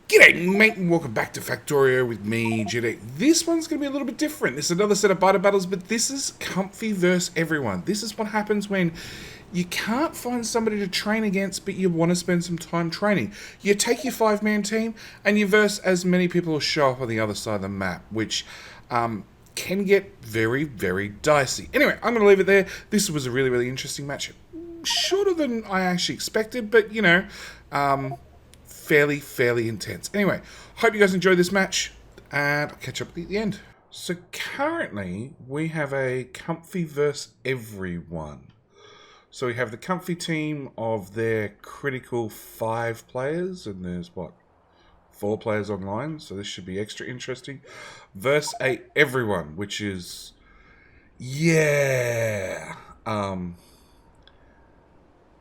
G'day, mate, and welcome back to Factorio with me, Jedi. This one's going to be a little bit different. This is another set of biter battles, but this is comfy versus everyone. This is what happens when you can't find somebody to train against, but you want to spend some time training. You take your five-man team, and you verse as many people as show up on the other side of the map, which can get very, very dicey. Anyway, I'm going to leave it there. This was a really, really interesting match. Shorter than I actually expected, but, you know, fairly intense. Anyway, hope you guys enjoyed this match, and I'll catch up at the end. So currently, we have a comfy versus everyone. So we have the comfy team of their critical 5 players, and there's, what, 4 players online, so this should be extra interesting. Versus a everyone, which is, yeah,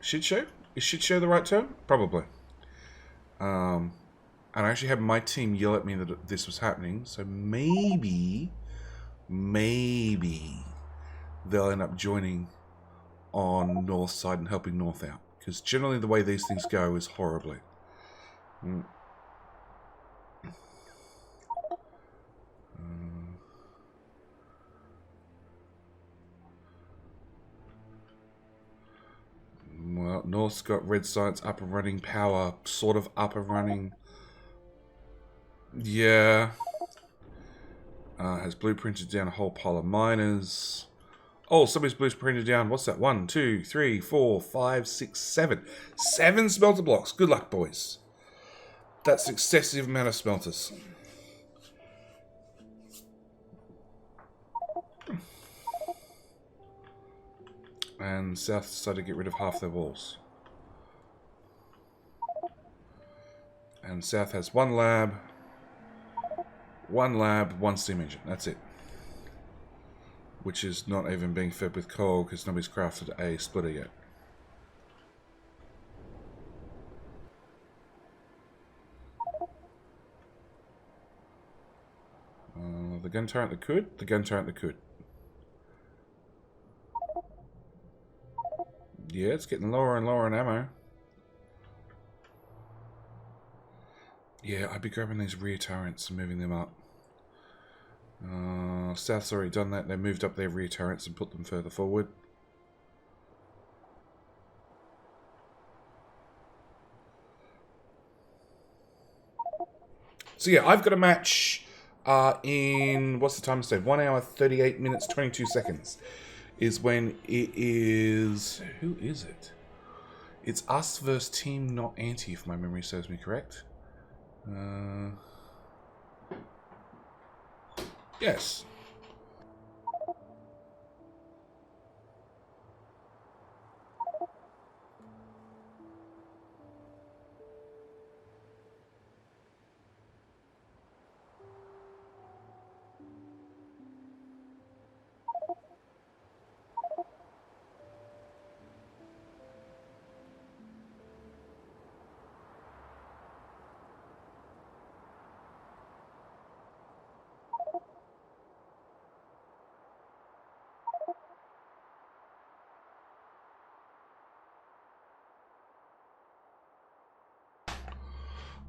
shit show? Is shit show the right term? Probably. And I actually had my team yell at me that this was happening, so maybe they'll end up joining on North side and helping North out, because generally the way these things go is horribly. Well, North's got red science up and running, power sort of up and running. Yeah. Has blueprinted down a whole pile of miners. Oh, somebody's blueprinted down, what's that? 1, 2, 3, 4, 5, 6, 7. 7 smelter blocks. Good luck, boys. That's an excessive amount of smelters. And South decided to get rid of half their walls. And South has one lab, one steam engine. That's it. Which is not even being fed with coal because nobody's crafted a splitter yet. The gun turret that could. The gun turret that could. Yeah, it's getting lower and lower in ammo. Yeah, I'd be grabbing these rear turrets and moving them up. South's already done that. They moved up their rear turrets and put them further forward. So yeah, I've got a match in, what's the time today? 1 hour, 38 minutes, 22 seconds. Is when it is... Who is it? It's us versus Team Not Anti, if my memory serves me correct. Yes.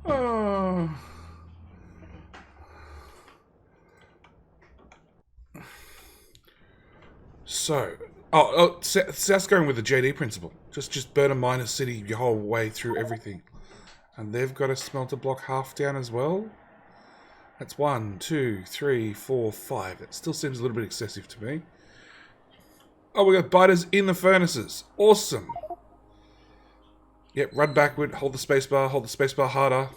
Oh. So, South's going with the JD principle. Just burn a miner city your whole way through everything. And they've got a smelter block half down as well. That's 1, 2, 3, 4, 5. It still seems a little bit excessive to me. Oh, we got biters in the furnaces. Awesome. Yep, run backward, hold the spacebar harder.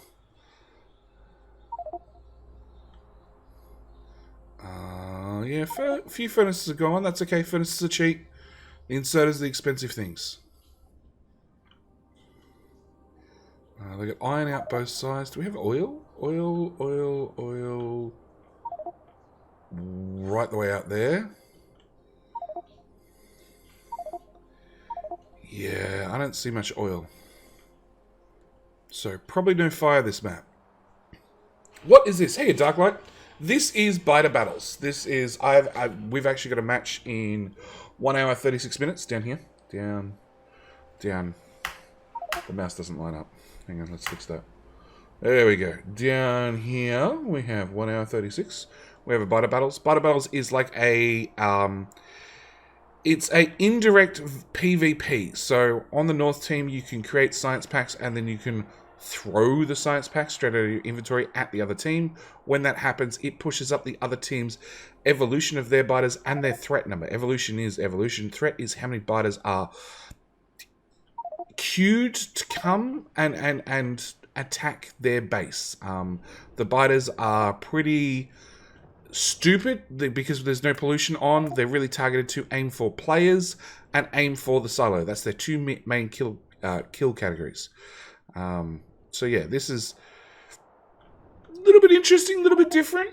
Yeah, a few furnaces are gone. That's okay, furnaces are cheap. The inserters are the expensive things. They got iron out both sides. Do we have oil? Oil. Right the way out there. Yeah, I don't see much oil. So, probably no fire this map. What is this? Hey, Darklight. This is Biter Battles. This is... we've actually got a match in 1 hour, 36 minutes. Down here. Down. The mouse doesn't line up. Hang on, let's fix that. There we go. Down here, we have 1 hour 36. We have a Biter Battles. Biter Battles is like a... it's a indirect PvP. So on the North team, you can create science packs and then you can throw the science packs straight out of your inventory at the other team. When that happens, it pushes up the other team's evolution of their biters and their threat number. Evolution is evolution. Threat is how many biters are queued to come and attack their base. The biters are pretty stupid because there's no pollution on. They're really targeted to aim for players and aim for the silo. That's their two main kill categories. So yeah, this is a little bit interesting, a little bit different.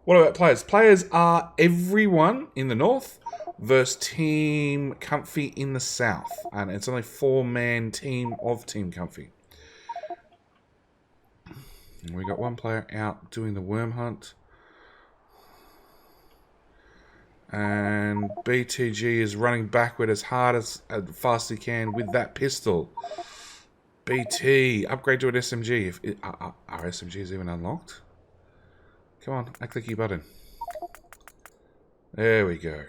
What about players? Players are everyone in the north versus Team Comfy in the south, and it's only 4-man team of Team Comfy. We got one player out doing the worm hunt. And BTG is running backward as hard as fast as he can with that pistol. BT, upgrade to an SMG. Are SMGs even unlocked? Come on, I click your button. There we go.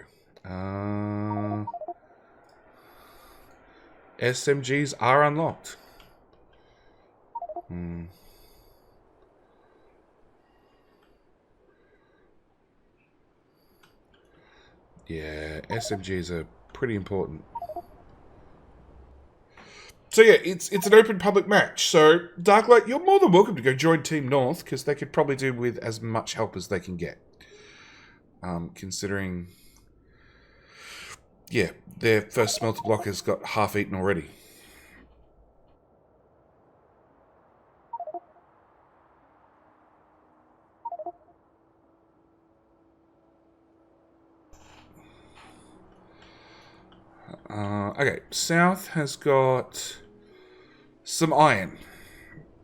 SMGs are unlocked. Yeah, SMGs are pretty important. So yeah, it's an open public match. So Darklight, you're more than welcome to go join Team North because they could probably do with as much help as they can get. Considering, yeah, their first smelter block has got half eaten already. Okay, South has got some iron.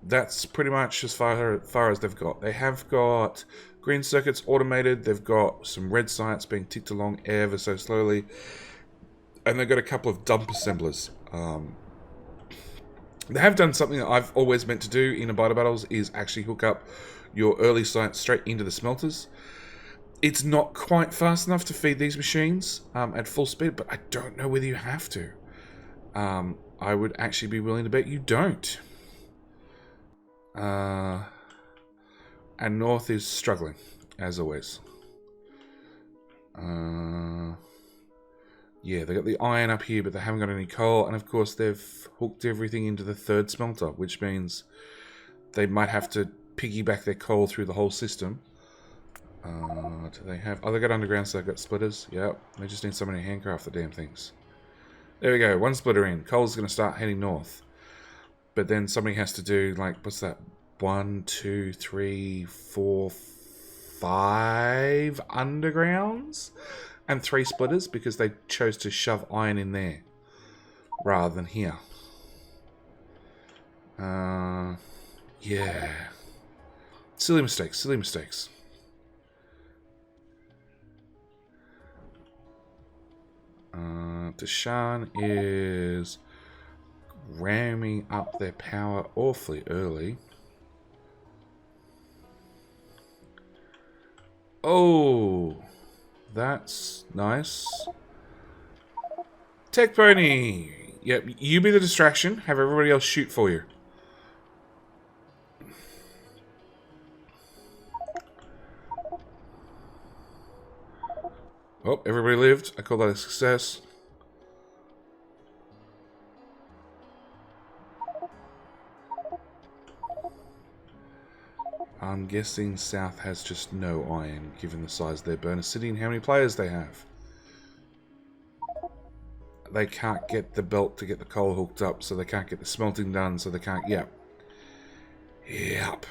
That's pretty much as far as they've got. They have got green circuits automated. They've got some red science being ticked along ever so slowly. And they've got a couple of dump assemblers. They have done something that I've always meant to do in a Biter Battles is actually hook up your early science straight into the smelters. It's not quite fast enough to feed these machines at full speed, but I don't know whether you have to. I would actually be willing to bet you don't. And North is struggling, as always. Yeah, they got the iron up here, but they haven't got any coal. And of course, they've hooked everything into the third smelter, which means they might have to piggyback their coal through the whole system. Do they have... Oh, they got underground circuit splitters. Yep. They just need somebody to handcraft the damn things. There we go. One splitter in. Coal's going to start heading north. But then somebody has to do, like, what's that? 1, 2, 3, 4, 5 undergrounds? And 3 splitters because they chose to shove iron in there rather than here. Yeah. Silly mistakes, silly mistakes. Deshaun is ramming up their power awfully early. Oh, that's nice. Tech Pony. Yep, you be the distraction. Have everybody else shoot for you. Oh, everybody lived. I call that a success. I'm guessing South has just no iron, given the size of their burner city and how many players they have. They can't get the belt to get the coal hooked up, so they can't get the smelting done, so they can't... Yep. Yep.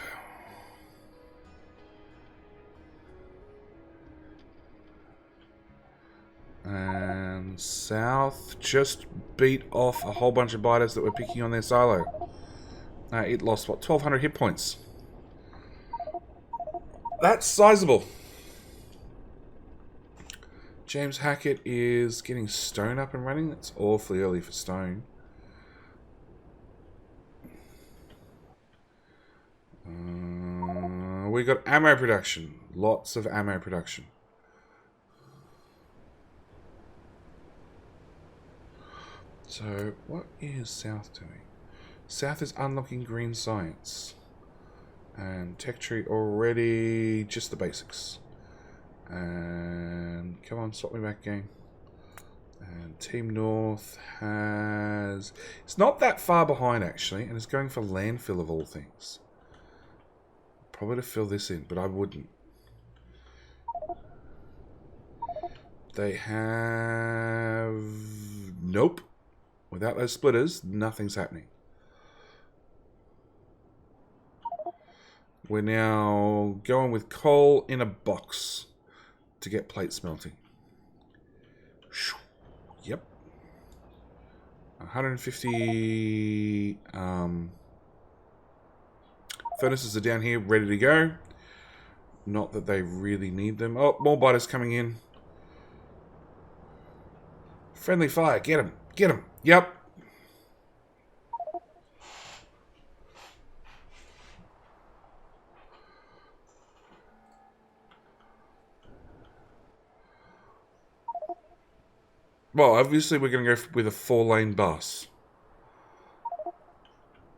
And South just beat off a whole bunch of biters that were picking on their silo. It lost, what, 1,200 hit points. That's sizable. James Hackett is getting Stone up and running. That's awfully early for Stone. We got ammo production. Lots of ammo production. So, what is South doing? South is unlocking green science. And tech tree already, just the basics. And come on, swap me back, gang. And Team North has... It's not that far behind, actually, and it's going for landfill of all things. Probably to fill this in, but I wouldn't. They have... Nope. Without those splitters, nothing's happening. We're now going with coal in a box to get plate smelting. Yep. 150 furnaces are down here ready to go. Not that they really need them. Oh, more biters coming in. Friendly fire. Get him. Get him. Yep. Well, obviously we're going to go with a 4-lane bus.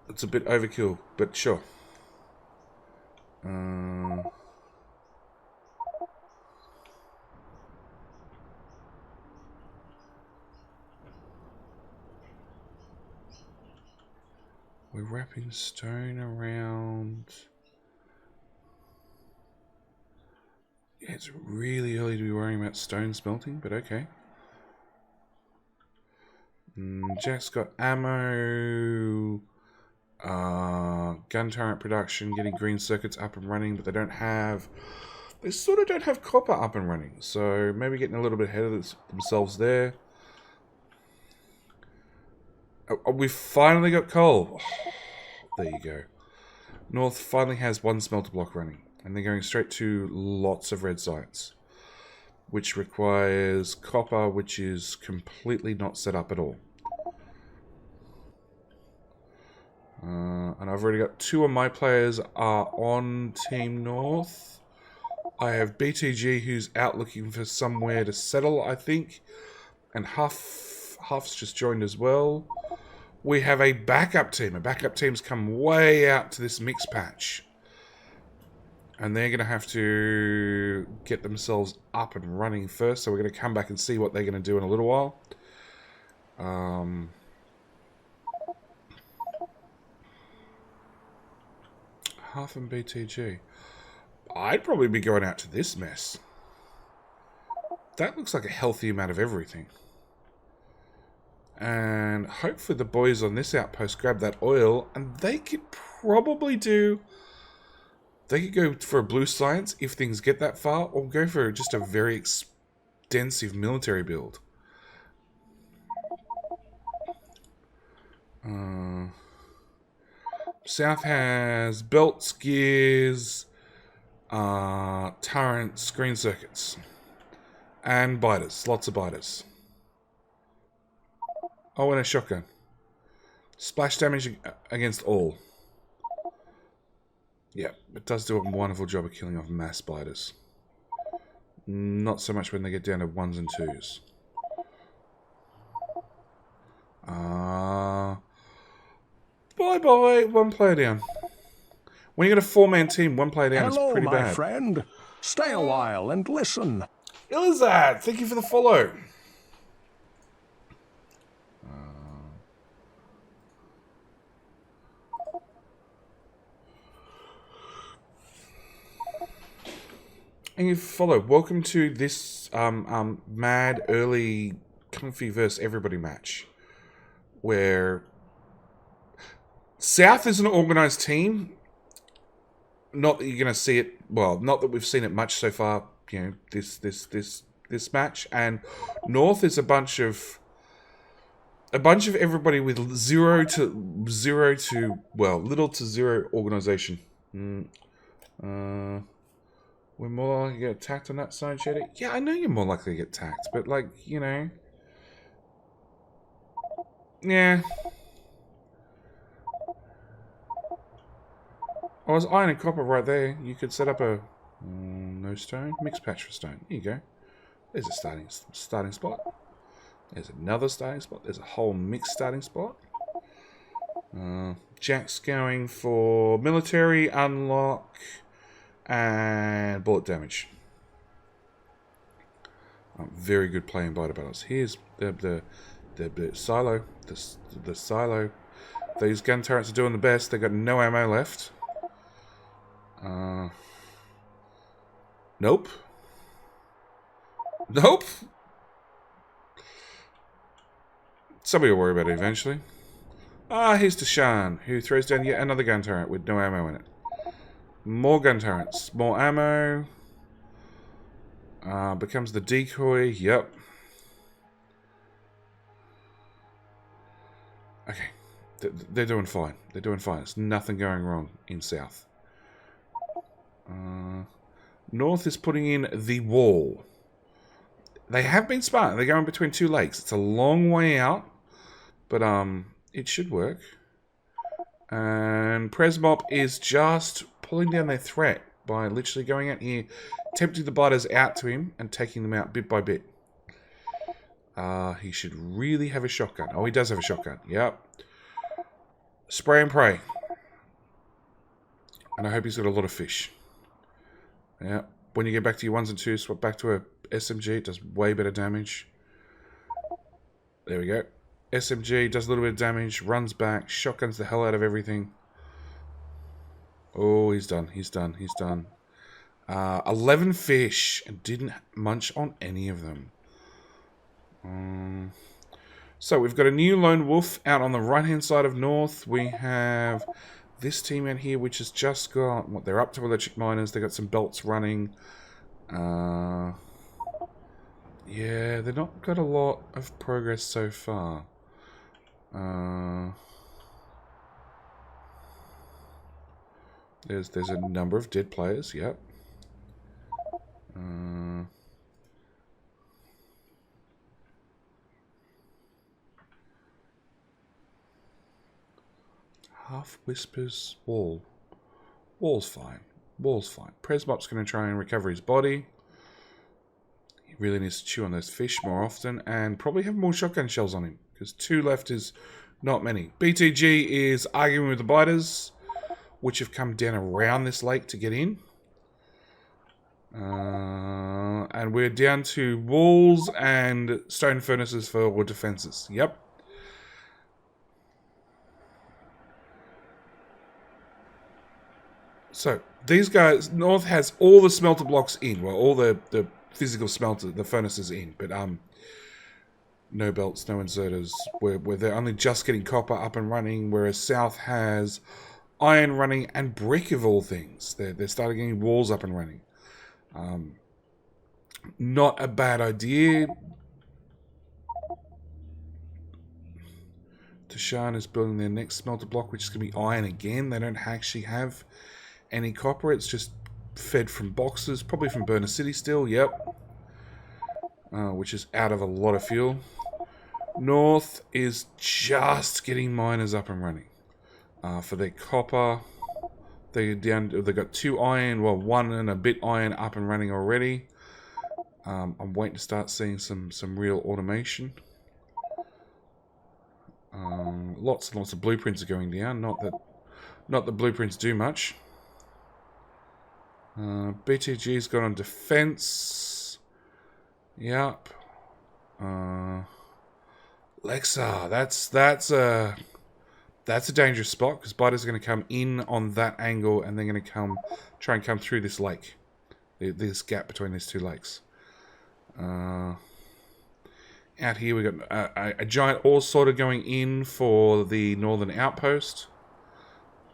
It's a bit overkill, but sure. We're wrapping stone around... Yeah, it's really early to be worrying about stone smelting, but okay. Jack's got ammo, gun turret production, getting green circuits up and running, but they don't have... They sort of don't have copper up and running, so maybe getting a little bit ahead of themselves there. Oh, we've finally got coal. Oh, there you go. North finally has one smelter block running, and they're going straight to lots of red sites, which requires copper, which is completely not set up at all. And I've already got 2 of my players are on Team North. I have BTG who's out looking for somewhere to settle, I think. And Huff's just joined as well. We have a backup team. A backup team's come way out to this mix patch. And they're going to have to get themselves up and running first. So we're going to come back and see what they're going to do in a little while. Huff and BTG. I'd probably be going out to this mess. That looks like a healthy amount of everything. And hopefully the boys on this outpost grab that oil, and they could probably do... They could go for a blue science if things get that far, or go for just a very extensive military build. South has belts, gears, turrets, green circuits, and biters. Lots of biters. Oh, and a shotgun. Splash damage against all. Yeah, it does do a wonderful job of killing off mass biters. Not so much when they get down to 1s and 2s. Bye-bye, 1 player down. When you got a 4-man team, 1 player down is pretty bad. Hello, my friend. Stay a while and listen. Ilizad, thank you for the follow. And you follow. Welcome to this mad early Comfy versus Everybody match, where South is an organized team. Not that you're going to see it. Well, not that we've seen it much so far. You know, this match, and North is a bunch of everybody with little to zero organization. We're more likely to get attacked on that side, Jetty. Yeah, I know you're more likely to get attacked, but like, you know, yeah. Oh, there's iron and copper right there. You could set up a... no stone. Mixed patch for stone. Here you go. There's a starting spot. There's another starting spot. There's a whole mixed starting spot. Jack's going for military, unlock, and bullet damage. Very good play in Biter Battles. Here's the silo. The silo. These gun turrets are doing the best. They've got no ammo left. Nope. Nope. Somebody will worry about it eventually. Here's Deshaun, who throws down yet another gun turret with no ammo in it. More gun turrets. More ammo. Becomes the decoy. Yep. Okay. They're doing fine. They're doing fine. There's nothing going wrong in South. North is putting in the wall. They have been smart. They're going between two lakes. It's a long way out. But it should work. And Presmop is just pulling down their threat by literally going out here, tempting the biters out to him and taking them out bit by bit. He should really have a shotgun. Oh, he does have a shotgun. Yep. Spray and pray. And I hope he's got a lot of fish. Yeah. When you get back to your 1s and 2s, swap back to a SMG. It does way better damage. There we go. SMG does a little bit of damage, runs back, shotguns the hell out of everything. Oh, he's done. He's done. He's done. 11 fish and didn't munch on any of them. So we've got a new lone wolf out on the right-hand side of North. We have this team out here, which has just got... What, they're up to electric miners. They've got some belts running. Yeah, they've not got a lot of progress so far. There's a number of dead players, yep. Half whispers wall. Wall's fine. Wall's fine. Presmop's going to try and recover his body. He really needs to chew on those fish more often and probably have more shotgun shells on him because 2 left is not many. BTG is arguing with the biters, which have come down around this lake to get in. And we're down to walls and stone furnaces for defenses. Yep. So, these guys, North has all the smelter blocks in. Well, all the physical smelter, the furnaces in. But, no belts, no inserters. Where they're only just getting copper up and running, whereas South has iron running and brick of all things. They're starting getting walls up and running. Not a bad idea. Tashan is building their next smelter block, which is going to be iron again. They don't actually have any copper. It's just fed from boxes, probably from Burner City still. Yep. Which is out of a lot of fuel. North is just getting miners up and running. For their copper, they've got 2 iron, well, 1 and a bit iron up and running already. I'm waiting to start seeing some real automation. Lots and lots of blueprints are going down. Not that blueprints do much. BTG's got on defense. Yep. Lexa, that's a dangerous spot because biters are going to come in on that angle and they're going to try and come through this lake, this gap between these 2 lakes. Out here we got a giant ore sorter going in for the northern outpost.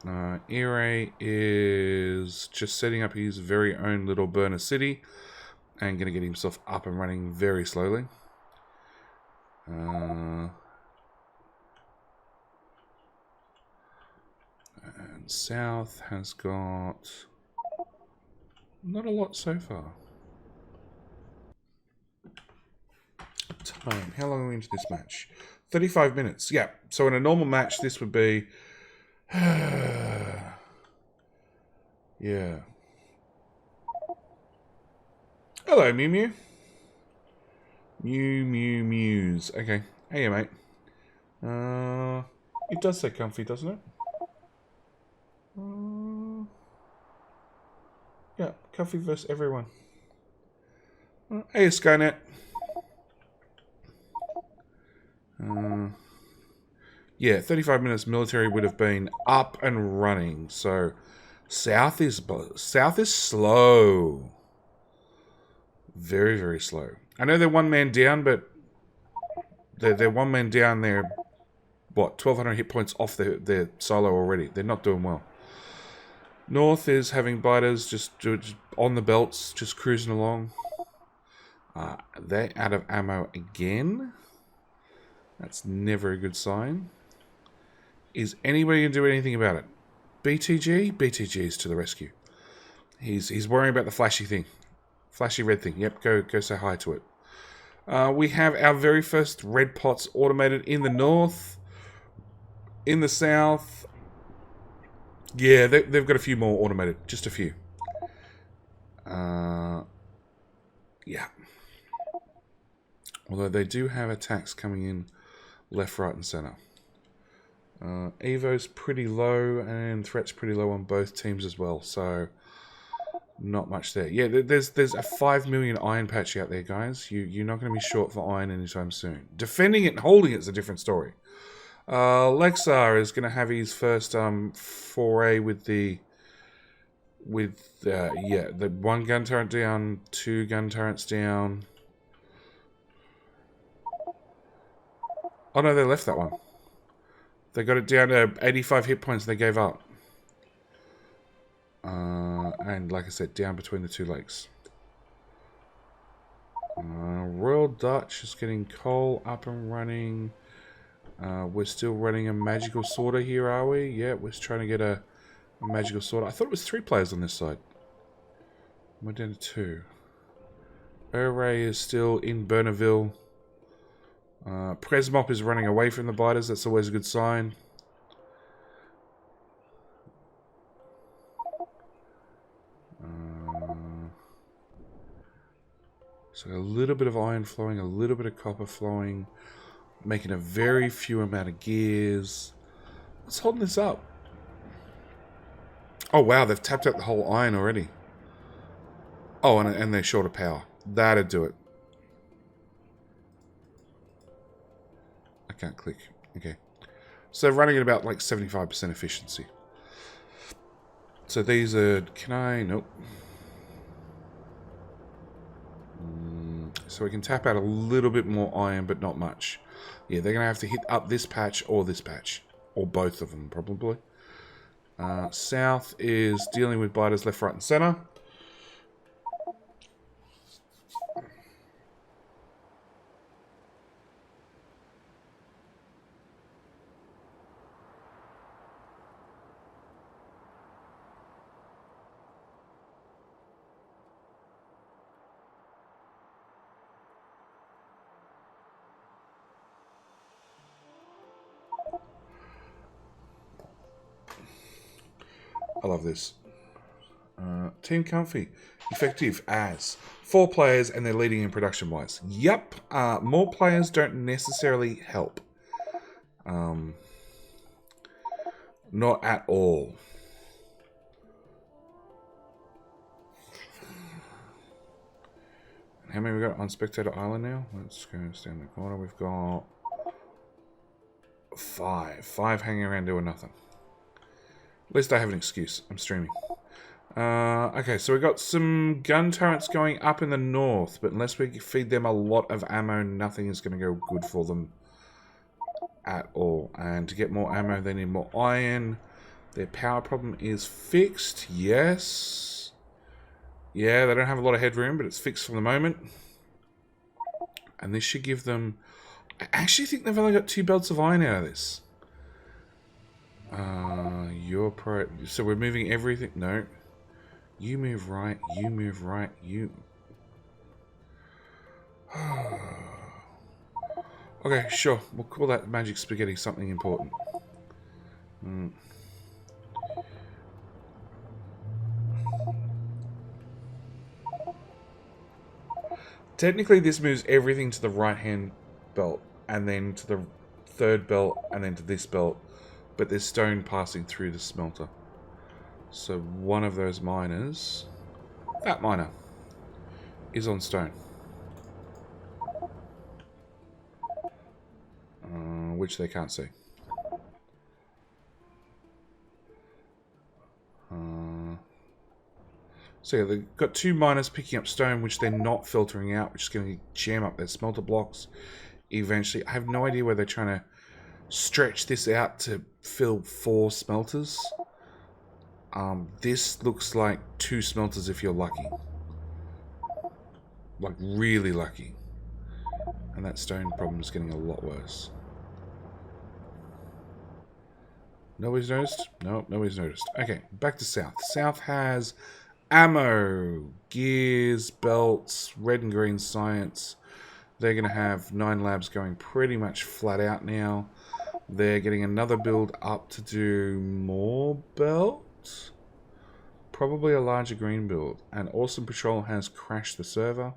Ire is just setting up his very own little burner city and going to get himself up and running very slowly. And South has got not a lot so far. Time. How long are we into this match? 35 minutes. Yeah. So in a normal match, this would be Yeah. Hello, Mew Mew. Mew Mew Mews. Okay. Hey, mate. It does say comfy, doesn't it? Yeah, comfy versus everyone. Hey, Skynet. Yeah, 35 minutes military would have been up and running. So, south is slow. Very, very slow. I know they're one man down, but they're one man down. They're, what, 1,200 hit points off their solo already. They're not doing well. North is having biters just on the belts, just cruising along. They're out of ammo again. That's never a good sign. Is anybody going to do anything about it? BTG? BTG is to the rescue. He's worrying about the flashy thing. Flashy red thing. Yep, go say hi to it. We have our very first red pots automated in the north. In the south, yeah, they've got a few more automated. Just a few. Yeah. Although they do have attacks coming in left, right, and center. Evo's pretty low, and threat's pretty low on both teams as well. So, not much there. Yeah, there's a 5 million iron patch out there, guys. You're not going to be short for iron anytime soon. Defending it and holding it is a different story. Lexar is going to have his first foray with the one gun turret down, 2 gun turrets down. Oh no, they left that one. They got it down to 85 hit points. They gave up. And like I said, down between the 2 lakes. Royal Dutch is getting coal up and running. We're still running a magical sorter here, are we? Yeah, we're trying to get a magical sorter. I thought it was 3 players on this side. We're down to 2. Ray is still in Bernaville. Presmop is running away from the biters. That's always a good sign. So a little bit of iron flowing, a little bit of copper flowing, making a very few amount of gears. What's holding this up? Oh wow, they've tapped out the whole iron already. Oh, and they're short of power. That'd do it. I can't click. Okay. So running at about like 75% efficiency. So these are... Can I... Nope. So we can tap out a little bit more iron, but not much. Yeah, they're going to have to hit up this patch or this patch. Or both of them, probably. South is dealing with biters left, right, and center. I love this. Team Comfy. Effective as 4 players and they're leading in production-wise. Yep. More players don't necessarily help. Not at all. How many we got on Spectator Island now? Let's go down the corner. We've got 5. 5 hanging around doing nothing. At least I have an excuse. I'm streaming. Okay, so we've got some gun turrets going up in the north, but unless we feed them a lot of ammo, nothing is going to go good for them at all. And to get more ammo, they need more iron. Their power problem is fixed. Yes. Yeah, they don't have a lot of headroom, but it's fixed for the moment. And this should give them... I actually think they've only got 2 belts of iron out of this. You're pro... So we're moving everything... No. You move right. You move right. You... Okay, sure. We'll call that magic spaghetti something important. Technically, this moves everything to the right-hand belt, and then to the third belt, and then to this belt. But there's stone passing through the smelter. So one of those miners, that miner, is on stone. Which they can't see. So yeah, they've got two miners picking up stone, which they're not filtering out, which is going to jam up their smelter blocks eventually. I have no idea where they're trying to stretch this out to fill 4 smelters. This looks like 2 smelters if you're lucky. Like, really lucky. And that stone problem is getting a lot worse. Nobody's noticed? No, nobody's noticed. Okay, back to South. South has ammo, gears, belts, red and green science. They're going to have 9 labs going pretty much flat out now. They're getting another build up to do more belts. Probably a larger green build. And Awesome Patrol has crashed the server.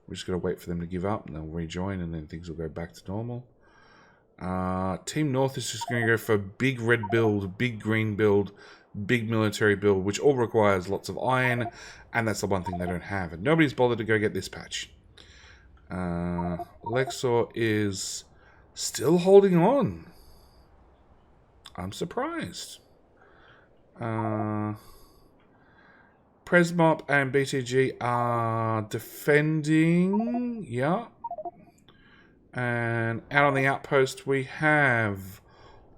We're just going to wait for them to give up and they'll rejoin and then things will go back to normal. Team North is just going to go for big red build, big green build, big military build, which all requires lots of iron, and that's the one thing they don't have. And nobody's bothered to go get this patch. Lexor is still holding on. I'm surprised. Presmop and BTG are defending. Yeah. And out on the outpost, we have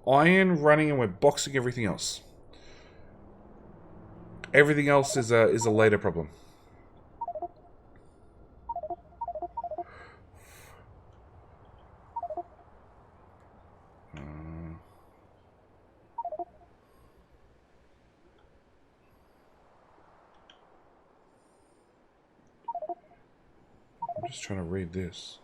iron running, and we're boxing everything else. Everything else is a later problem. I'm just trying to read this.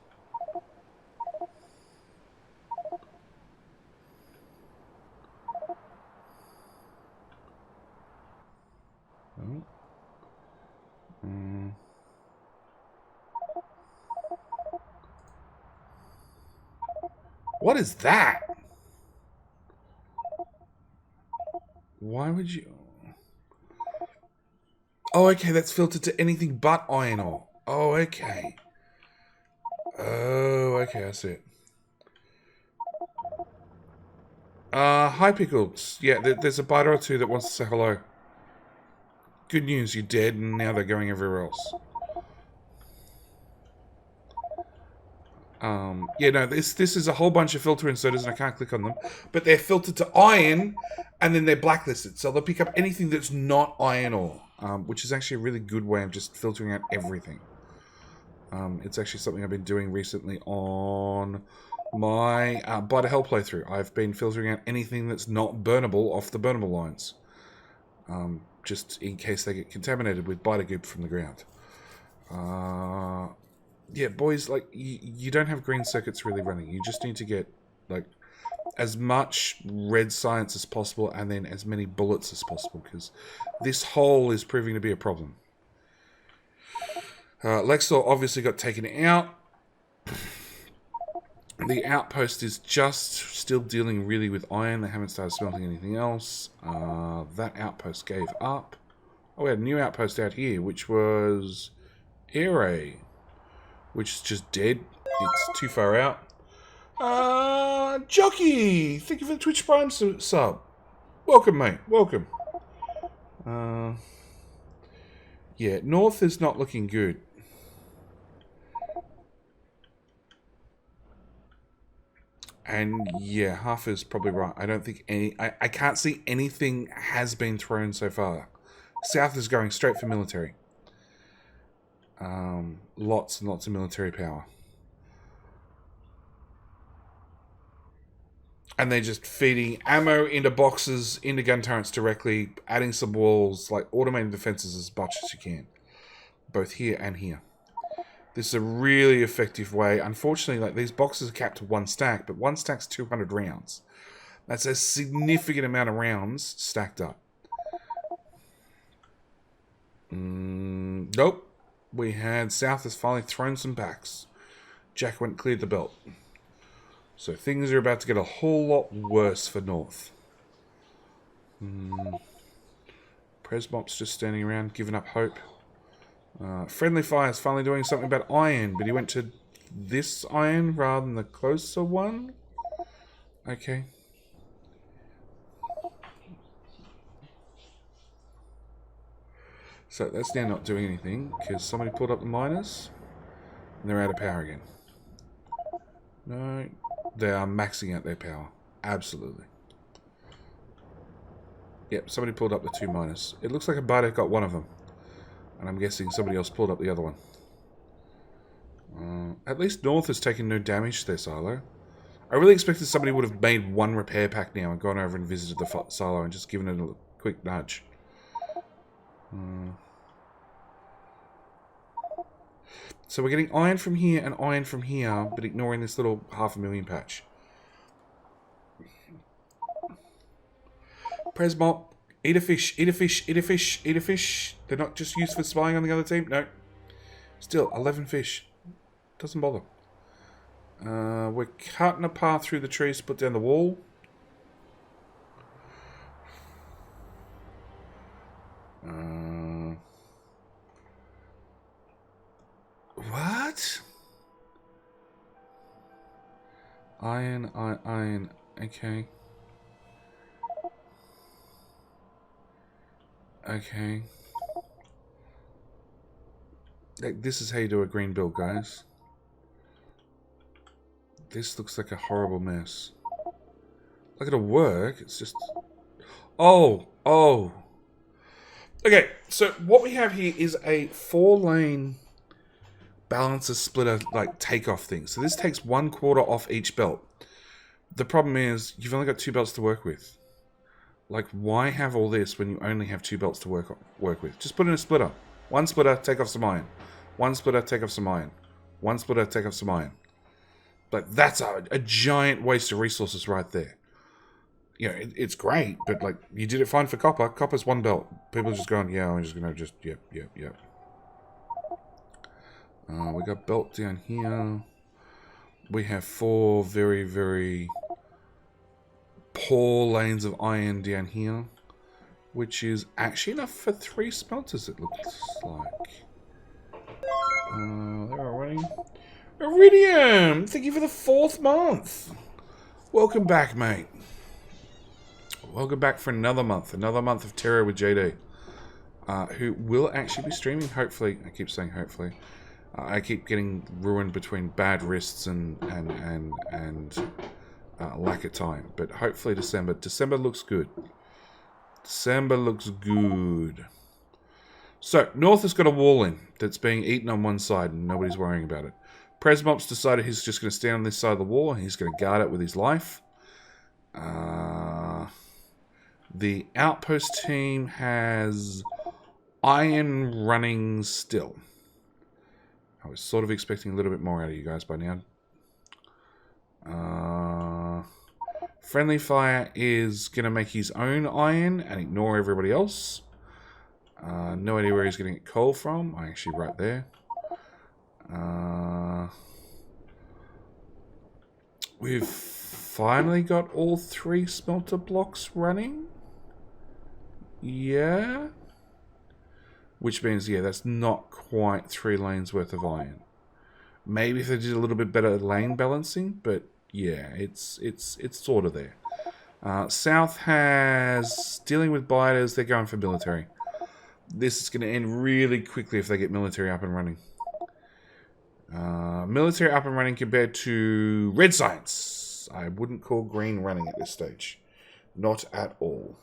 What is that? Why would you... Oh, okay, that's filtered to anything but iron ore. Oh, okay. Oh, okay, I see it. Hi, Pickles. Yeah, there's a biter or two that wants to say hello. Good news, you're dead, and now they're going everywhere else. Yeah, no, this is a whole bunch of filter inserters, and I can't click on them. But they're filtered to iron, and then they're blacklisted. So they'll pick up anything that's not iron ore, which is actually a really good way of just filtering out everything. It's actually something I've been doing recently on my Bite of Hell playthrough. I've been filtering out anything that's not burnable off the burnable lines. Just in case they get contaminated with biter goop from the ground. Yeah, boys, like, you don't have green circuits really running. You just need to get, like, as much red science as possible and then as many bullets as possible, because this hole is proving to be a problem. Lexor obviously got taken out. The outpost is just still dealing really with iron. They haven't started smelting anything else. That outpost gave up. Oh, we had a new outpost out here, which was Ere, which is just dead. It's too far out. Jockey! Thank you for the Twitch Prime sub. Welcome, mate. Welcome. Yeah, North is not looking good. And yeah, Half is probably right. I don't think I can't see anything has been thrown so far. South is going straight for military. Lots and lots of military power. And they're just feeding ammo into boxes, into gun turrets directly, adding some walls, like automating defenses as much as you can. Both here and here. This is a really effective way. Unfortunately, like, these boxes are capped to 1 stack, but 1 stack's 200 rounds. That's a significant amount of rounds stacked up. Nope. we had South has finally thrown some packs. Jack went and cleared the belt. So things are about to get a whole lot worse for North. Presmop's just standing around, giving up hope. Friendly Fire's finally doing something about iron, but he went to this iron rather than the closer one. Okay. So that's now not doing anything, because somebody pulled up the miners, and they're out of power again. No, they are maxing out their power. Absolutely. Yep, somebody pulled up the 2 miners. It looks like a biter got one of them. And I'm guessing somebody else pulled up the other one. At least North has taken no damage to their silo. I really expected somebody would have made 1 repair pack now and gone over and visited the silo and just given it a quick nudge. So we're getting iron from here and iron from here, but ignoring this little 500,000 patch. Presmop, eat a fish, eat a fish, eat a fish, eat a fish. They're not just used for spying on the other team. No. Still, 11 fish. Doesn't bother. We're cutting a path through the trees to put down the wall. What? Iron, iron. Okay. Okay. Like, this is how you do a green build, guys. This looks like a horrible mess. Like, it'll work. It's just... Oh! Oh! Okay, so what we have here is a 4-lane balancer splitter, like, takeoff thing. So this takes 1/4 off each belt. The problem is, you've only got 2 belts to work with. Like, why have all this when you only have 2 belts to work with? Just put in a splitter. 1 splitter, take off some iron. 1 splitter, take off some iron. 1 splitter, take off some iron. Like, that's a giant waste of resources right there. You know, it's great, but, like, you did it fine for copper. Copper's 1 belt. People are just going, yeah, I'm just going to just, yep. We got belt down here. We have 4 very, very poor lanes of iron down here, which is actually enough for 3 smelters, it looks like. They're running. Iridium! Thank you for the 4th month. Welcome back, mate. Welcome back for another month. Another month of terror with JD. Who will actually be streaming, hopefully. I keep saying hopefully. I keep getting ruined between bad wrists and lack of time. But hopefully December. December looks good. December looks good. So, North has got a wall in that's being eaten on one side and nobody's worrying about it. Presmop's decided he's just going to stand on this side of the wall and he's going to guard it with his life. The outpost team has iron running still. I was sort of expecting a little bit more out of you guys by now. Friendly Fire is going to make his own iron and ignore everybody else. No idea where he's getting coal from. I actually right there. We've finally got all 3 smelter blocks running. Yeah. Which means, yeah, that's not quite 3 lanes worth of iron. Maybe if they did a little bit better lane balancing, but yeah, it's sort of there. South has dealing with biters. They're going for military. This is going to end really quickly if they get military up and running. Military up and running compared to red science. I wouldn't call green running at this stage. Not at all.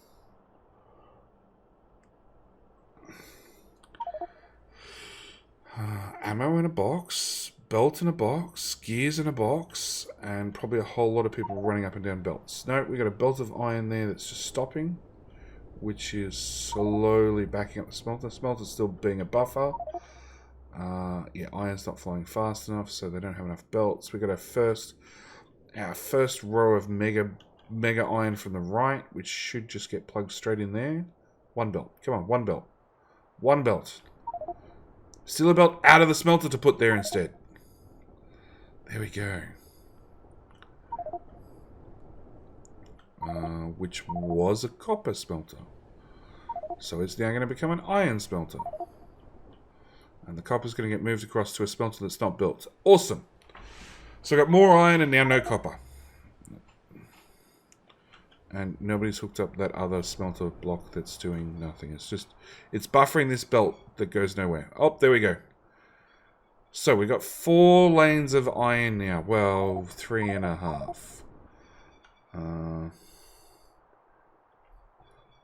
Ammo in a box, belt in a box, gears in a box, and probably a whole lot of people running up and down belts. No, we got a belt of iron there that's just stopping, which is slowly backing up the smelter. Smelter's still being a buffer. Yeah, iron's not flowing fast enough, so they don't have enough belts. We got our first row of mega iron from the right, which should just get plugged straight in there. 1 belt. Come on, 1 belt. 1 belt. Steel belt out of the smelter to put there instead. There we go. Which was a copper smelter. So it's now going to become an iron smelter. And the copper's going to get moved across to a smelter that's not built. Awesome. So I've got more iron and now no copper. And nobody's hooked up that other smelter block that's doing nothing. It's buffering this belt that goes nowhere. Oh, there we go. So we've got 4 lanes of iron now. Well, 3.5.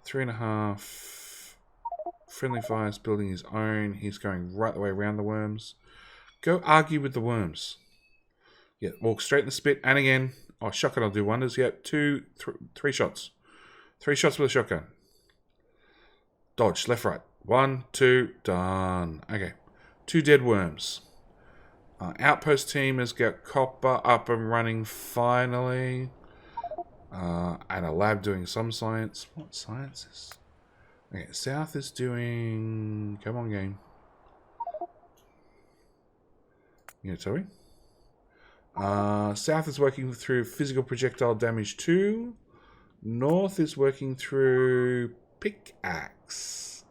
3.5. Friendly Fire's building his own. He's going right the way around the worms. Go argue with the worms. Yeah, walk straight in the spit. And again. Oh, shotgun will do wonders. Yep, 3 shots. 3 shots with a shotgun. Dodge, left, right. 1, 2, done. Okay. 2 dead worms. Outpost team has got copper up and running finally. And a lab doing some science. What science is? Okay, South is doing... Come on, game. You tell me? South is working through physical projectile damage 2. North is working through pickaxe.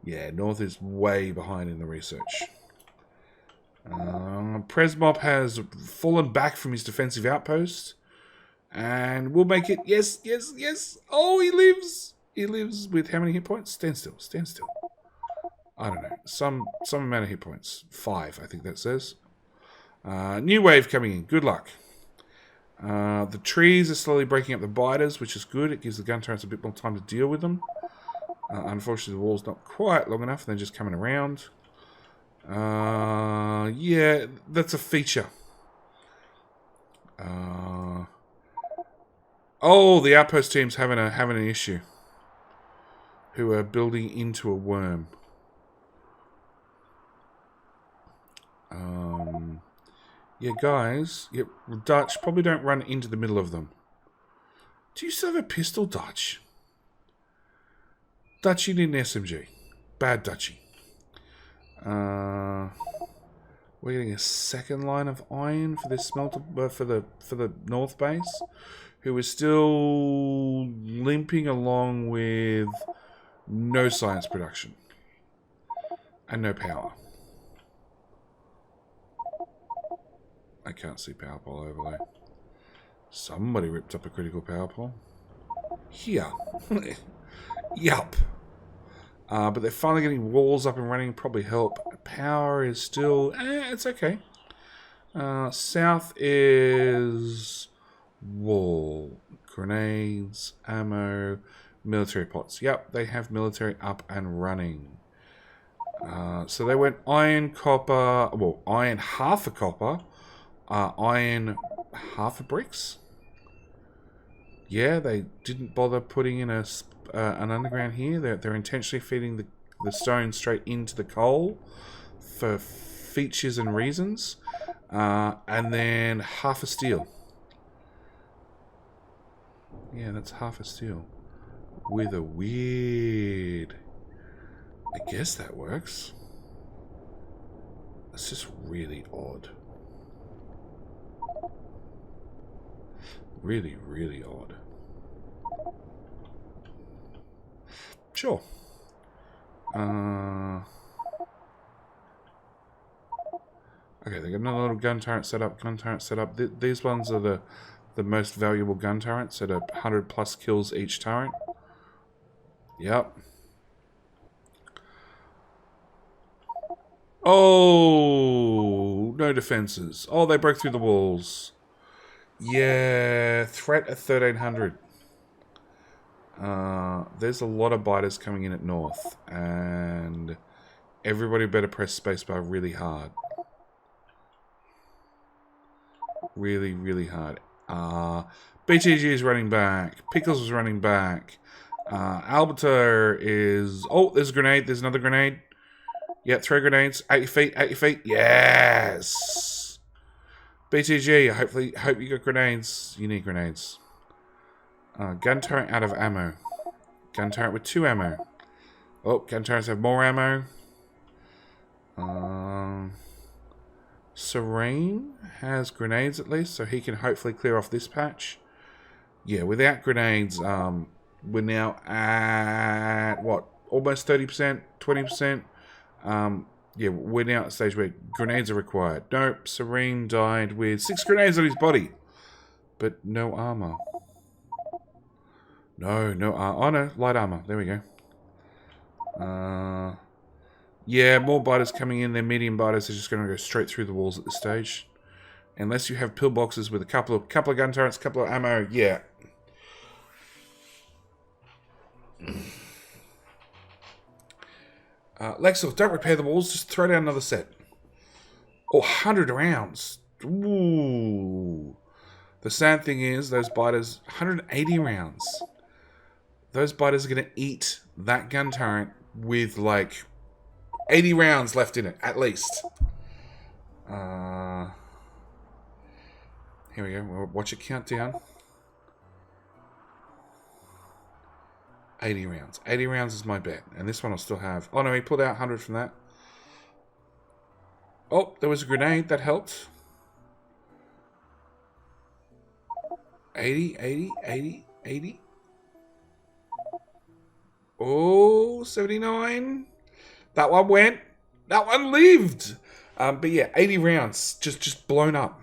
Yeah, North is way behind in the research. Presmop has fallen back from his defensive outpost. And we'll make it... Yes, yes, yes. Oh, he lives. He lives with how many hit points? Stand still, stand still. I don't know. Some amount of hit points. 5, I think that says. New wave coming in. Good luck. The trees are slowly breaking up the biters, which is good. It gives the gun turrets a bit more time to deal with them. Unfortunately, the wall's not quite long enough. They're just coming around. Yeah, that's a feature. Oh, the outpost team's having an issue. Who are building into a worm. Yeah, guys. Yep, Dutch, probably don't run into the middle of them. Do you still have a pistol, Dutch? Dutch, you need an SMG. Bad Dutchy. We're getting a second line of iron for this smelter for the north base, who is still limping along with no science production and no power. I can't see power pole overlay. Somebody ripped up a critical power pole. Here. Yup. But they're finally getting walls up and running. Probably help. Power is still... it's okay. South is... wall. Grenades. Ammo. Military pots. Yep, they have military up and running. So they went iron, copper... Well, iron half a copper. Iron half a bricks. Yeah, they didn't bother putting in an underground here. They're intentionally feeding the stone straight into the coal for features and reasons. And then half a steel. Yeah, that's half a steel. With a weird... I guess that works. It's just really odd. Really, really odd. Sure. Okay, they got another little gun turret set up. These ones are the most valuable gun turrets at 100 plus kills each turret. Yep. Oh, no defenses. Oh, they broke through the walls. Yeah, threat at 1300. There's a lot of biters coming in at north, and everybody better press spacebar really hard. Really, really hard. BTG is running back. Pickles is running back. Alberto is... Oh, there's a grenade. There's another grenade. Yeah, throw grenades. At your feet. At your feet. Yes! BTG, hope you got grenades. You need grenades. Gun turret out of ammo. Gun turret with 2 ammo. Oh, gun turrets have more ammo. Serene has grenades at least, so he can hopefully clear off this patch. Yeah, without grenades, we're now at, what, almost 30%, 20%. Yeah, we're now at the stage where grenades are required. Nope, Serene died with 6 grenades on his body. But no armor. No armor. Oh no, light armor. There we go. Yeah, more biters coming in. They're medium biters. They're just going to go straight through the walls at this stage. Unless you have pillboxes with a couple of gun turrets, couple of ammo. Yeah. Lexel, don't repair the walls. Just throw down another set. Oh, 100 rounds. Ooh. The sad thing is, those biters, 180 rounds. Those biters are going to eat that gun turret with, like, 80 rounds left in it, at least. Here we go. We'll watch it count down. 80 rounds. 80 rounds is my bet. And this one will still have... Oh, no, he pulled out 100 from that. Oh, there was a grenade. That helped. 80. Oh, 79. That one went. That one lived. But yeah, 80 rounds. Just blown up.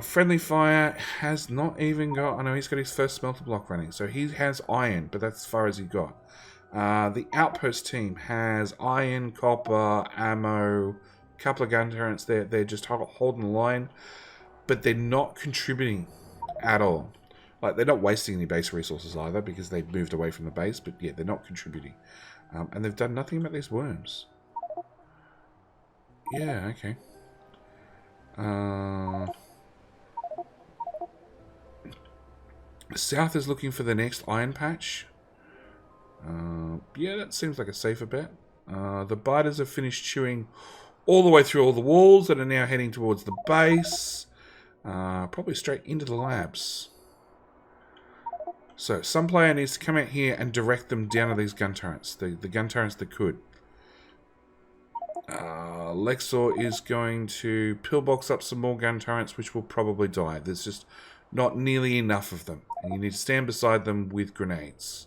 Friendly Fire has not even got... I know he's got his first smelter block running. So he has iron, but that's as far as he got. The Outpost team has iron, copper, ammo, couple of gun turrets. They're just holding the line. But they're not contributing at all. Like, they're not wasting any base resources either because they've moved away from the base. But yeah, they're not contributing. And they've done nothing about these worms. Yeah, okay. South is looking for the next iron patch. Yeah, that seems like a safer bet. The biters have finished chewing all the way through all the walls and are now heading towards the base. Probably straight into the labs. So, some player needs to come out here and direct them down to these gun turrets. The gun turrets that could. Lexor is going to pillbox up some more gun turrets, which will probably die. There's just not nearly enough of them. And you need to stand beside them with grenades.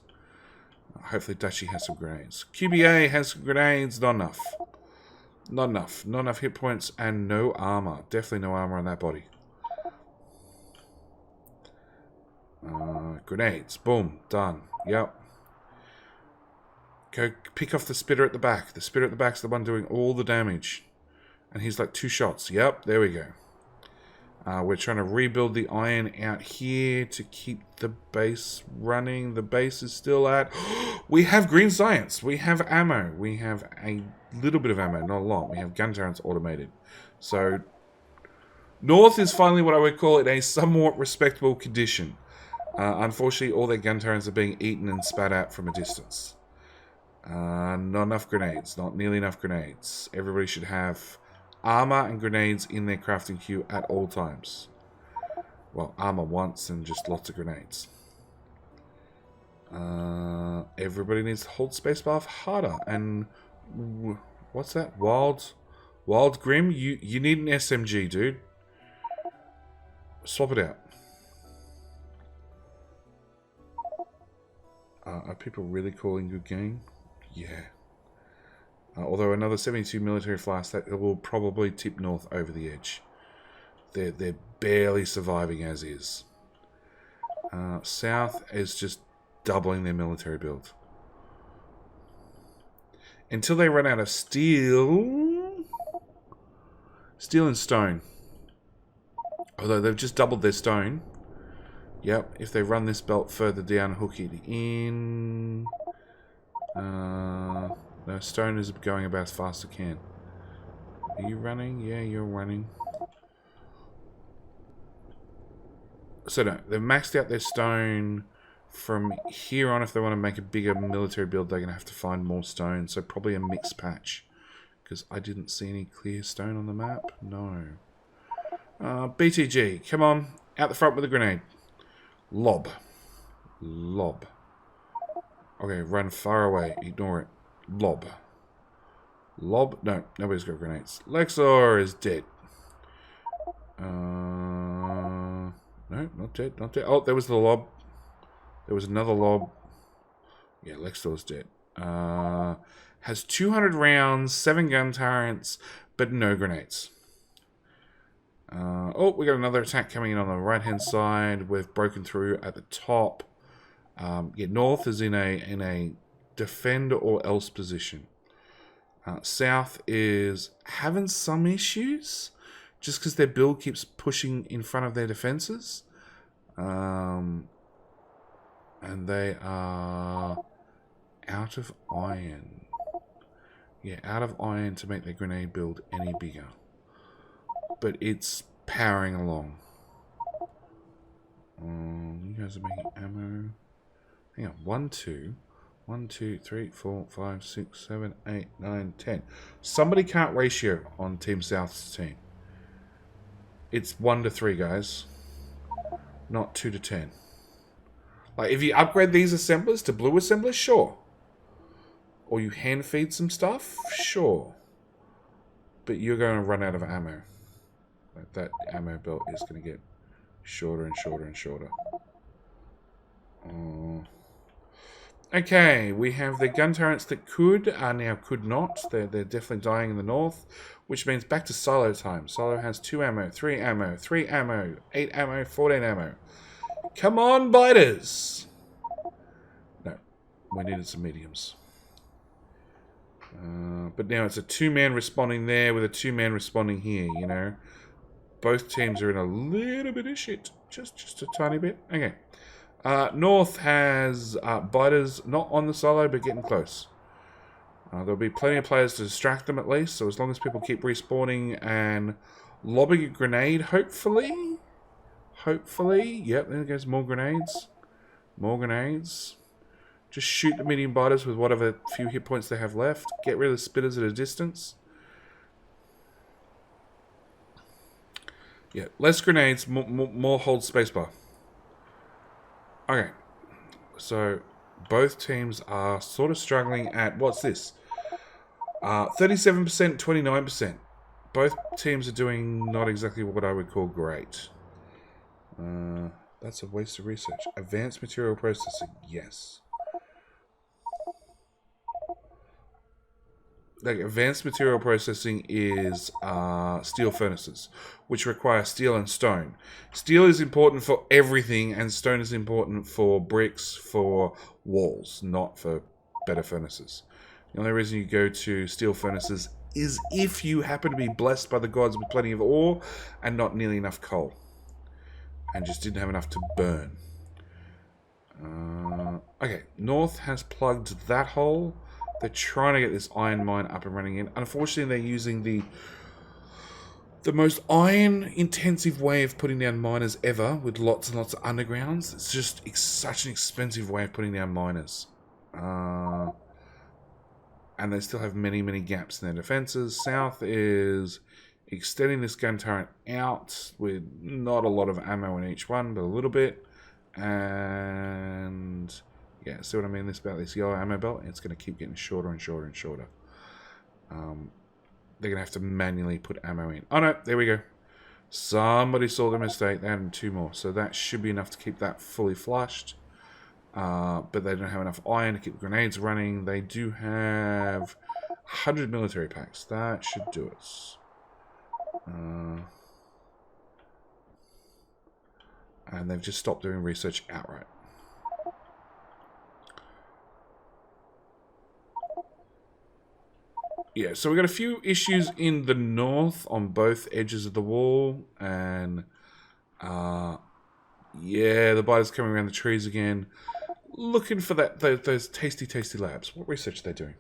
Hopefully Dutchy has some grenades. QBA has some grenades. Not enough. Not enough. Not enough hit points and no armor. Definitely no armor on that body. Grenades. Boom. Done. Yep. Go pick off the spitter at the back. The spitter at the back's the one doing all the damage. And he's like 2 shots. Yep. There we go. We're trying to rebuild the iron out here to keep the base running. The base is still at... We have green science. We have ammo. We have a little bit of ammo, not a lot. We have gun turrets automated. So, North is finally what I would call it a somewhat respectable condition. Unfortunately, all their gun turrets are being eaten and spat out from a distance. Not enough grenades. Not nearly enough grenades. Everybody should have... armor and grenades in their crafting queue at all times. Well, armor once and just lots of grenades. Everybody needs to hold spacebar harder. And what's that? Wild Grim? You need an SMG, dude. Swap it out. Are people really calling good game? Yeah. Although another 72 military flasks, that will probably tip North over the edge. They're barely surviving as is. South is just doubling their military build. Until they run out of steel... Steel and stone. Although they've just doubled their stone. Yep, if they run this belt further down, hook it in... No, stone is going about as fast as it can. Are you running? Yeah, you're running. So no, they've maxed out their stone. From here on, if they want to make a bigger military build, they're going to have to find more stone. So probably a mixed patch. Because I didn't see any clear stone on the map. No. BTG, come on. Out the front with a grenade. Lob. Okay, run far away. Ignore it. Lob. Lob. No, nobody's got grenades. Lexor is dead. No, not dead. Not dead. Oh, there was the lob. There was another lob. Yeah, Lexor's dead. Has 200 rounds, 7 gun turrets, but no grenades. Oh, we got another attack coming in on the right-hand side. We've broken through at the top. Yeah, North is in a defend or else position. South is having some issues, just because their build keeps pushing in front of their defenses. And they are out of iron. Yeah, out of iron to make their grenade build any bigger. But it's powering along. You guys are making ammo. Hang on, 1, 2. 1, 2, 3, 4, 5, 6, 7, 8, 9, 10. Somebody can't ratio on Team South's team. It's 1 to 3, guys. Not 2 to 10. Like, if you upgrade these assemblers to blue assemblers, sure. Or you hand feed some stuff, sure. But you're going to run out of ammo. Like, that ammo belt is going to get shorter and shorter and shorter. Okay, we have the gun turrets that could, are now could not. They're definitely dying in the north, which means back to silo time. Silo has 2 ammo, 3 ammo, 3 ammo, 8 ammo, 14 ammo. Come on, biters! No, we needed some mediums. But now it's a 2-man responding there with a 2-man responding here, you know. Both teams are in a little bit of shit. Just a tiny bit. Okay. North has biters not on the silo, but getting close. There'll be plenty of players to distract them at least, so as long as people keep respawning and lobbing a grenade, hopefully. Hopefully. Yep, there goes more grenades. More grenades. Just shoot the medium biters with whatever few hit points they have left. Get rid of the spitters at a distance. Yeah, less grenades, more hold spacebar. Okay, so both teams are sort of struggling at, what's this? 37%, 29%. Both teams are doing not exactly what I would call great. That's a waste of research. Advanced material processing, yes. Like, advanced material processing is steel furnaces, which require steel and stone. Steel is important for everything, and stone is important for bricks, for walls, not for better furnaces. The only reason you go to steel furnaces is if you happen to be blessed by the gods with plenty of ore and not nearly enough coal. And just didn't have enough to burn. Okay, North has plugged that hole. They're trying to get this iron mine up and running in. Unfortunately, they're using the most iron-intensive way of putting down miners ever, with lots and lots of undergrounds. It's just such an expensive way of putting down miners. And they still have many, many gaps in their defenses. South is extending this gun turret out with not a lot of ammo in each one, but a little bit. And yeah, see what I mean? This yellow ammo belt, it's going to keep getting shorter and shorter and shorter. They're going to have to manually put ammo in. Oh no, there we go. Somebody saw the mistake. They added 2 more. So that should be enough to keep that fully flushed. But they don't have enough iron to keep the grenades running. They do have 100 military packs. That should do it. And they've just stopped doing research outright. Yeah, so we've got a few issues in the north on both edges of the wall. And, yeah, the biters coming around the trees again. Looking for those tasty, tasty labs. What research are they doing?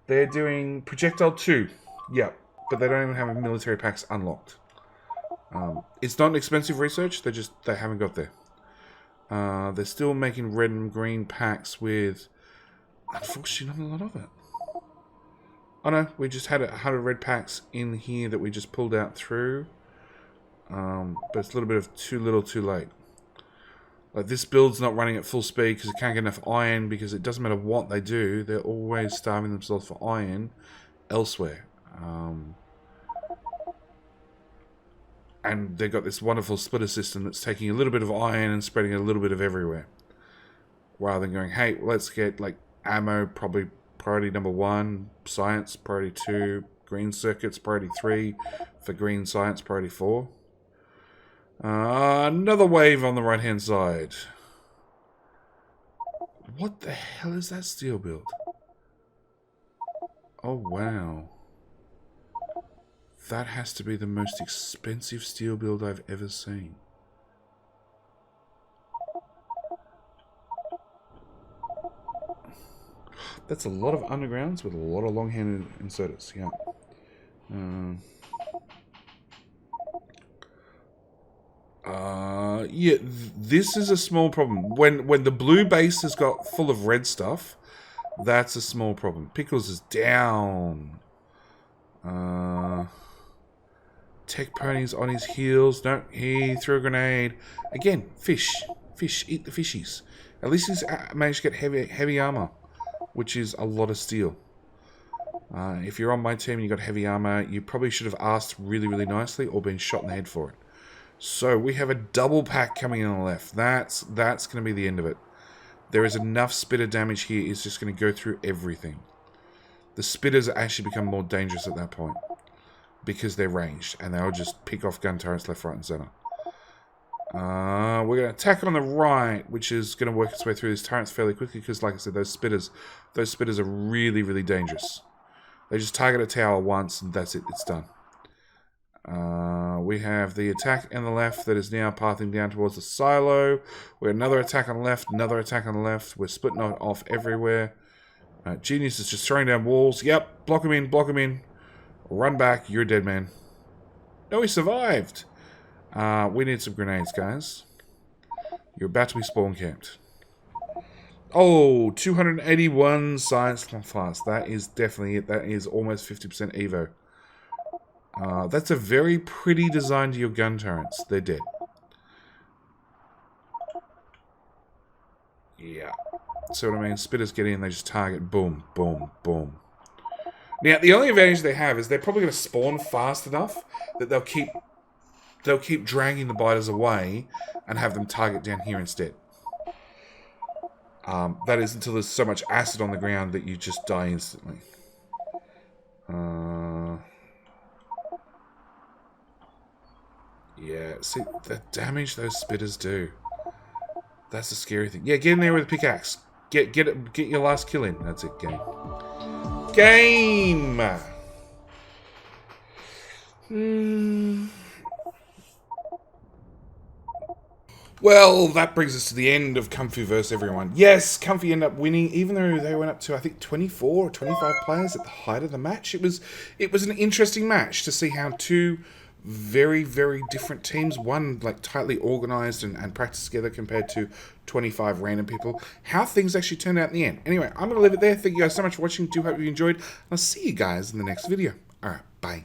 They're doing Projectile 2. Yep, but they don't even have military packs unlocked. It's not an expensive research. They haven't got there. They're still making red and green packs with, unfortunately, not a lot of it. Oh no, we just had 100 red packs in here that we just pulled out through. But it's a little bit of too little, too late. Like, this build's not running at full speed because it can't get enough iron, because it doesn't matter what they do, they're always starving themselves for iron elsewhere. And they've got this wonderful splitter system that's taking a little bit of iron and spreading a little bit of everywhere. Rather than going, hey, let's get, like, ammo, probably priority number 1, science, priority 2, green circuits, priority 3, for green science, priority 4. Another wave on the right-hand side. What the hell is that steel build? Oh, wow. That has to be the most expensive steel build I've ever seen. That's a lot of undergrounds with a lot of long-handed inserters, yeah. Yeah, this is a small problem. When the blue base has got full of red stuff, that's a small problem. Pickles is down. Tech Pony's on his heels. No, he threw a grenade. Again, fish. Fish, eat the fishies. At least he's managed to get heavy armor, which is a lot of steel. If you're on my team and you got heavy armor, you probably should have asked really, really nicely or been shot in the head for it. So we have a double pack coming in on the left. That's going to be the end of it. There is enough spitter damage here. It's just going to go through everything. The spitters actually become more dangerous at that point because they're ranged and they'll just pick off gun turrets left, right, and center. We're going to attack on the right, which is going to work its way through these turrets fairly quickly because, like I said, those spitters are really, really dangerous. They just target a tower once and that's it. It's done. We have the attack on the left that is now pathing down towards the silo. We have another attack on the left, another attack on the left. We're splitting off everywhere. Genius is just throwing down walls. Yep, block him in. Run back, you're dead, man. No, he survived. We need some grenades, guys. You're about to be spawn camped. Oh, 281 science fast. That is definitely it. That is almost 50% Evo. That's a very pretty design to your gun turrets. They're dead. Yeah. See what I mean? Spitters get in, they just target. Boom, boom, boom. Now, the only advantage they have is they're probably going to spawn fast enough that they'll keep dragging the biters away and have them target down here instead. That is until there's so much acid on the ground that you just die instantly. Yeah, see, the damage those spitters do. That's the scary thing. Yeah, get in there with a pickaxe. Get your last kill in. That's it, game. Game! Well, that brings us to the end of Comfy versus everyone. Yes, Comfy ended up winning, even though they went up to, I think, 24 or 25 players at the height of the match. It was an interesting match to see how two very, very different teams, one like tightly organized and practiced together compared to 25 random people, how things actually turned out in the end. Anyway, I'm going to leave it there. Thank you guys so much for watching. Do hope you enjoyed. I'll see you guys in the next video. Alright, bye.